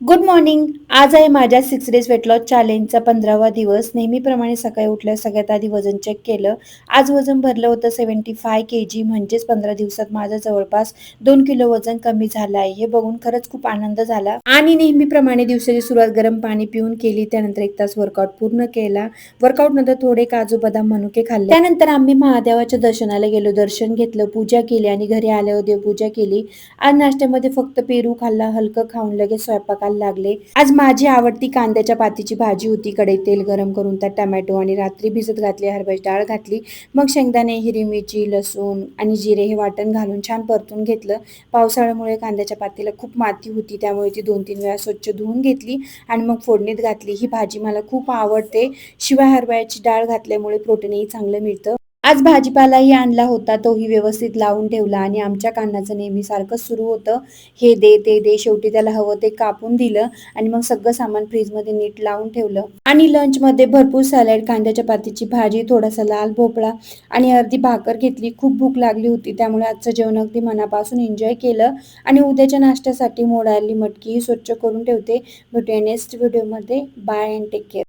Good morning. आज आहे माझ्या 6 डेज वेट लॉस चॅलेंजचा 15वा दिवस. नेहमीप्रमाणे सकाळी उठल्या सगळ्यात आधी वजन चेक केलं. आज वजन भरलं होतं 75 केजी, म्हणजेच 15 दिवसात माझं जवळपास 2 किलो वजन कमी झालं आहे. हे बघून खरंच खूप आनंद झाला. आणि नेहमीप्रमाणे दिवसाची सुरुवात गरम पाणी पिऊन केली. त्यानंतर 1 तास वर्कआउट पूर्ण केला. वर्कआउट नंतर थोडे काजू बदाम मनुके खाल्ले. त्यानंतर आम्ही महादेवाच्या दर्शनाला गेलो. दर्शन घेतलं, पूजा केली आणि घरी आल्यावर देवपूजा केली. आज नाश्त्यामध्ये फक्त पेरू खाल्ला. हलकं खाऊन लगेच स्वयंपाकाला लागले. आज माझी आवडती कांद्याच्या पातीची भाजी होती. कढईत तेल गरम करून त्यात टोमॅटो आणि रात्री भिजत घातली हरभऱ्याची डाळ घातली. मग शेंगदाणे, हिरवी मिरची, लसूण आणि जिरे हे वाटण घालून छान परतून घेतलं. पावसाळ्यामुळे कांद्याच्या पातीला खूप माती होती, त्यामुळे ती 2-3 वेळा स्वच्छ धुवून घेतली आणि मग फोडणीत घातली. ही भाजी मला खूप आवडते. शिवाय हरभऱ्याची डाळ घातल्यामुळे प्रोटीनही चांगलं मिळतं. आज भाजीपालाही आणला होता, तोही व्यवस्थित लावून ठेवला आणि आमच्या कान्हाचं नेहमीसारखंच सुरू होतं, हे दे, ते दे. शेवटी त्याला हवं ते कापून दिलं आणि मग सगळं सामान फ्रीजमध्ये नीट लावून ठेवलं. आणि लंचमध्ये भरपूर सॅलड, कांद्याच्या पातीची भाजी, थोडासा लाल भोपळा आणि अर्धी भाकर घेतली. खूप भूक लागली होती, त्यामुळे आजचं जेवण अगदी मनापासून एन्जॉय केलं. आणि उद्याच्या नाश्त्यासाठी मोड आलेली मटकीही स्वच्छ करून ठेवते. भेटूया नेक्स्ट व्हिडिओमध्ये. Bye and take care.